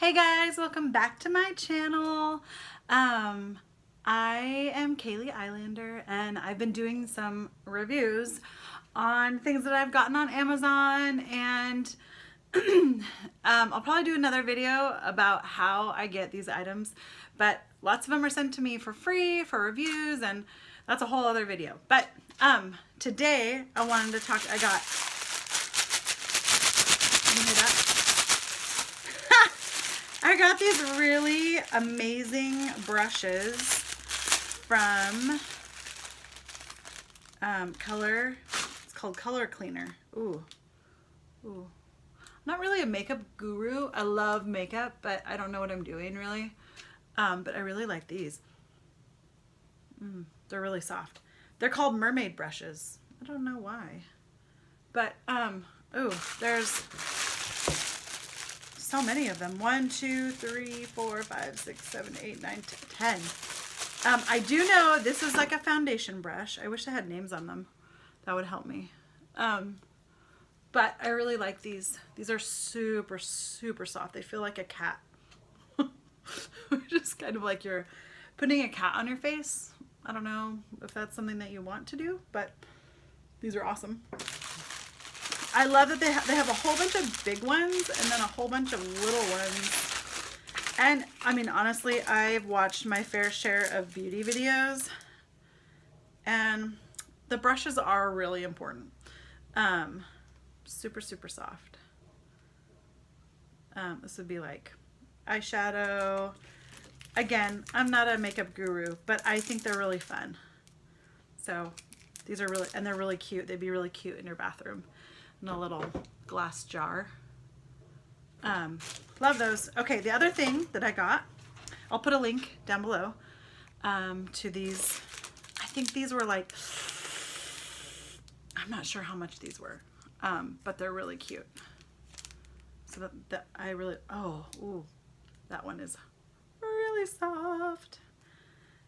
Hey guys, welcome back to my channel. I am Kaylee Islander and I've been doing some reviews on things that I've gotten on Amazon, and I'll probably do another video about how I get these items, but lots of them are sent to me for free for reviews, and that's a whole other video. But today I wanted to talk, I got, can you hear that? I got these really amazing brushes from Color. It's called Color Cleaner. Ooh. I'm not really a makeup guru. I love makeup, but I don't know what I'm doing really. But I really like these. They're really soft. They're called Mermaid Brushes. I don't know why. But, ooh, there's so many of them. 1, 2, 3, 4, 5, 6, 7, 8, 9, 10. I do know this is like a foundation brush. I wish I had names on them. That would help me. But I really like these. These are super, super soft. They feel like a cat. Just kind of like you're putting a cat on your face. I don't know if that's something that you want to do, but these are awesome. I love that they have a whole bunch of big ones and then a whole bunch of little ones. And I mean, honestly, I've watched my fair share of beauty videos, and the brushes are really important. Super, super soft. This would be like eyeshadow. Again, I'm not a makeup guru, but I think they're really fun. So these are really, and they're really cute. They'd be really cute in your bathroom in a little glass jar. Love those. Okay, the other thing that I got, I'll put a link down below to these. I think these were like, I'm not sure how much these were, but they're really cute. So that I really, ooh, that one is really soft.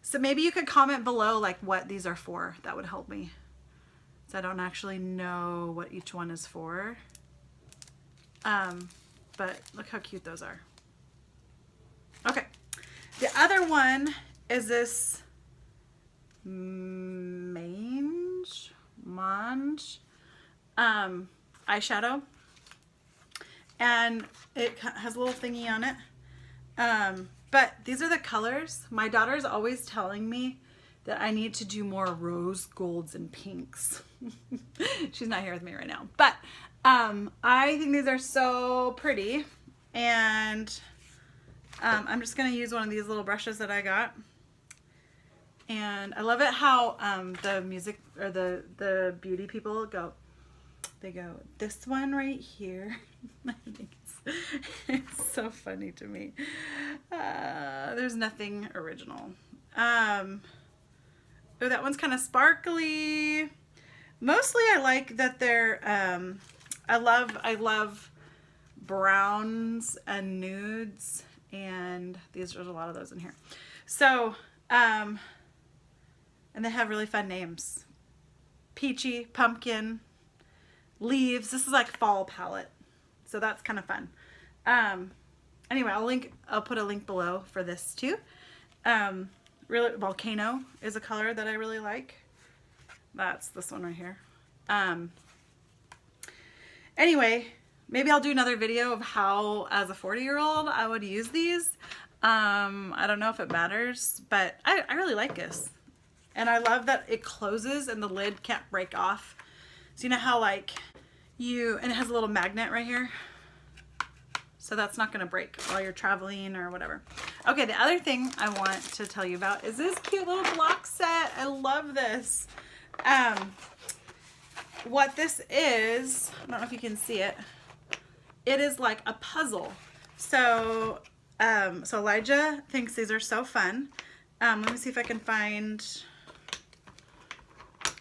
So maybe you could comment below like what these are for. That would help me. So I don't actually know what each one is for. But look how cute those are. Okay. The other one is this Mange eyeshadow. And it has a little thingy on it. But these are the colors. My daughter's always telling me that I need to do more rose golds and pinks. She's not here with me right now, but I think these are so pretty, and I'm just gonna use one of these little brushes that I got. And I love it how the music, or the beauty people go, they go, this one right here. I think it's so funny to me. There's nothing original. Oh, that one's kind of sparkly. Mostly I like that they're, I love browns and nudes, and there's a lot of those in here. So, and they have really fun names. Peachy, pumpkin, leaves. This is like fall palette. So that's kind of fun. Anyway, I'll put a link below for this too. Really, volcano is a color that I really like. That's this one right here. Anyway, maybe I'll do another video of how, as a 40-year-old, I would use these. I don't know if it matters, but I really like this. And I love that it closes and the lid can't break off. So you know how like and it has a little magnet right here. So that's not gonna break while you're traveling or whatever. Okay, the other thing I want to tell you about is this cute little block set. I love this. What this is, I don't know if you can see it. It is like a puzzle. So, so Elijah thinks these are so fun. Let me see if I can find,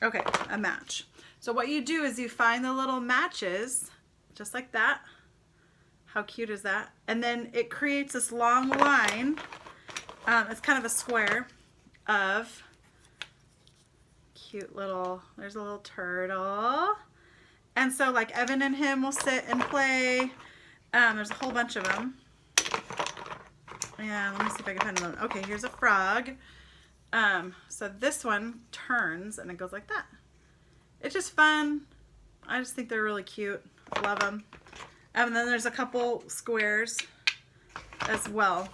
okay, a match. So what you do is you find the little matches, just like that. How cute is that? And then it creates this long line. It's kind of a square of cute little, there's a little turtle. And so like Evan and him will sit and play. There's a whole bunch of them. And let me see if I can find another one. Okay, here's a frog. So this one turns and it goes like that. It's just fun. I just think they're really cute. Love them. And then there's a couple squares as well.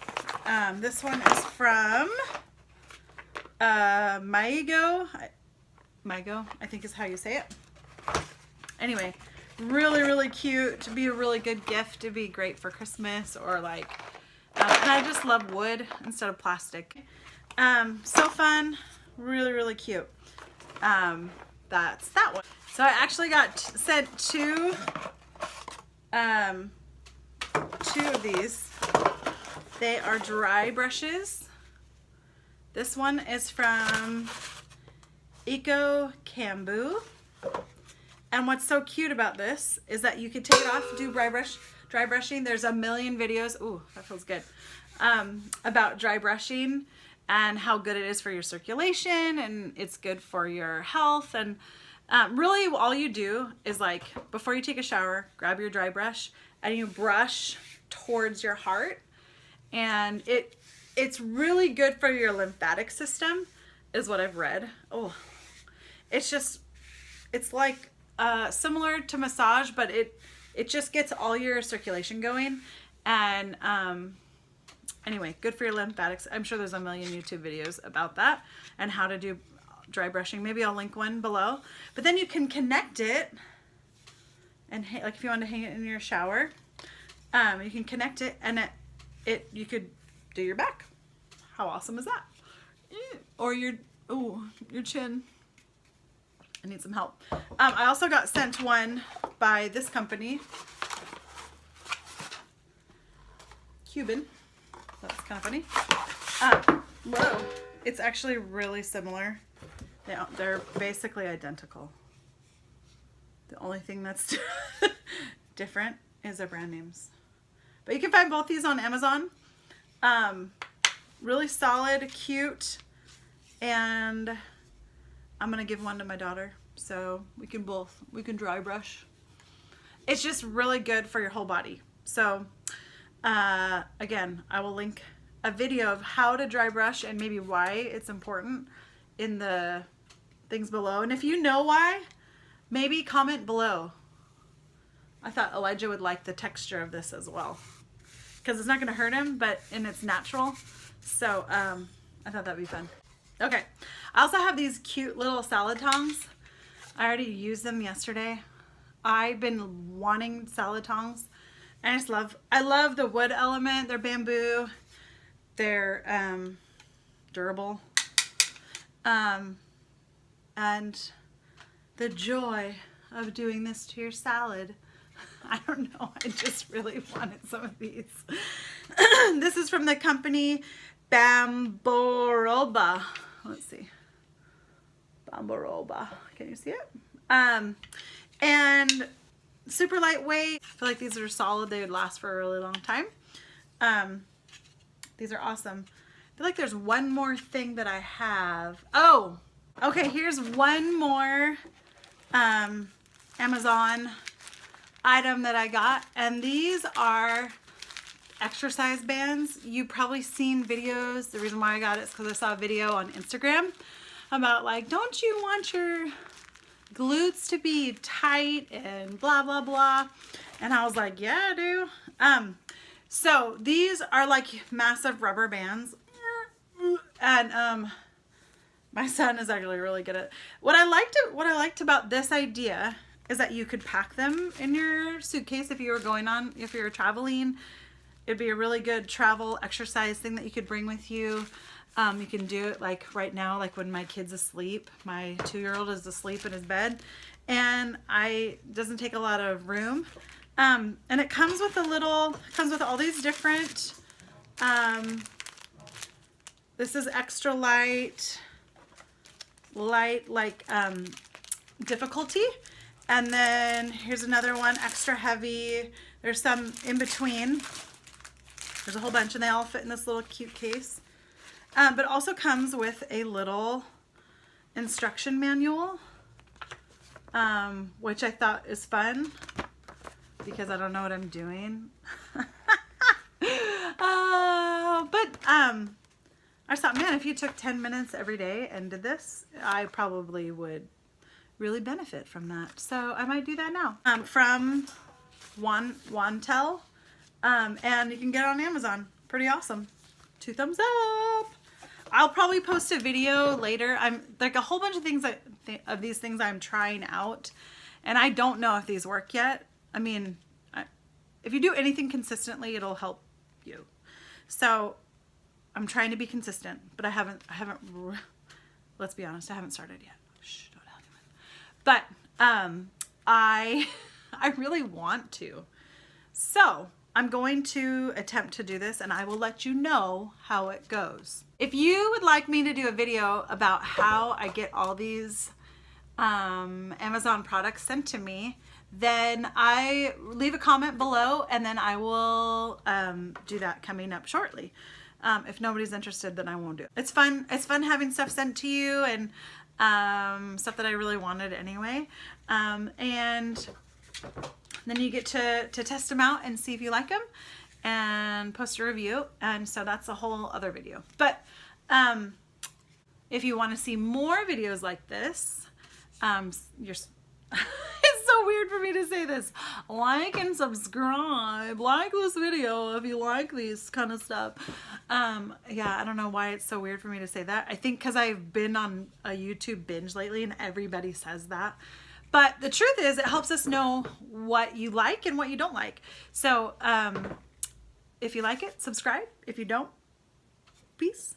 This one is from Maigo. Maigo, I think is how you say it. Anyway, really, really cute. To be a really good gift. To be great for Christmas or like, and I just love wood instead of plastic. So fun. Really, really cute. That's that one. So I actually got sent two of these. They are dry brushes. This one is from Eco Cambu. And what's so cute about this is that you can take it off, do dry brushing. There's a million videos. Ooh, that feels good. About dry brushing and how good it is for your circulation, and it's good for your health. And really all you do is, like, before you take a shower, grab your dry brush and you brush towards your heart. And it's really good for your lymphatic system is what I've read. Oh, it's like similar to massage, but it just gets all your circulation going. And anyway, good for your lymphatics. I'm sure there's a million YouTube videos about that and how to do dry brushing. Maybe I'll link one below. But then you can connect it, and like if you want to hang it in your shower, you can connect it, and you could do your back. How awesome is that? Or your chin. I need some help. I also got sent one by this company, Cuban. That's kind of funny. Whoa. It's actually really similar. They're basically identical. The only thing that's different is their brand names. But you can find both these on Amazon. Really solid, cute, and I'm gonna give one to my daughter so we can dry brush. It's just really good for your whole body. So again, I will link a video of how to dry brush and maybe why it's important in the things below. And if you know why, maybe comment below. I thought Elijah would like the texture of this as well, because it's not going to hurt him, and it's natural. So I thought that'd be fun. Okay, I also have these cute little salad tongs. I already used them yesterday. I've been wanting salad tongs. I love the wood element. They're bamboo. They're durable. And the joy of doing this to your salad. I don't know. I just really wanted some of these. This is from the company Bamboroba. Let's see. Bamboroba. Can you see it? And super lightweight. I feel like these are solid. They would last for a really long time. These are awesome. I feel like there's one more thing that I have. Oh, okay. Here's one more Amazon item that I got, and these are exercise bands. You've probably seen videos. The reason why I got it is because I saw a video on Instagram about, like, don't you want your glutes to be tight and blah blah blah, and I was like, yeah, I do. So these are like massive rubber bands, and my son is actually really good at it. What I liked about this idea is that you could pack them in your suitcase if you were traveling. It'd be a really good travel exercise thing that you could bring with you. You can do it like right now, like when my kid's asleep. My 2-year-old is asleep in his bed, and doesn't take a lot of room. And it comes with all these different, this is extra light like difficulty. And then here's another one, extra heavy. There's some in between. There's a whole bunch, and they all fit in this little cute case. But also comes with a little instruction manual, which I thought is fun because I don't know what I'm doing. But I just thought, man, if you took 10 minutes every day and did this, I probably would really benefit from that. So I might do that now. From Wantel, and you can get it on Amazon. Pretty awesome. 2 thumbs up. I'll probably post a video later. I'm like a whole bunch of things of these things I'm trying out, and I don't know if these work yet. I mean, if you do anything consistently, it'll help you. So I'm trying to be consistent, but I haven't, let's be honest, I haven't started yet. Shh, don't tell anyone. But I really want to. So I'm going to attempt to do this, and I will let you know how it goes. If you would like me to do a video about how I get all these Amazon products sent to me, then I leave a comment below, and then I will do that coming up shortly. If nobody's interested, then I won't do it. It's fun. It's fun having stuff sent to you, and stuff that I really wanted anyway. And then you get to test them out and see if you like them and post a review. And so that's a whole other video. But if you want to see more videos like this, it's so weird for me to say this. Like and subscribe. Like this video if you like these kind of stuff. Yeah, I don't know why it's so weird for me to say that. I think because I've been on a YouTube binge lately and everybody says that. But the truth is, it helps us know what you like and what you don't like. So if you like it, subscribe. If you don't, peace.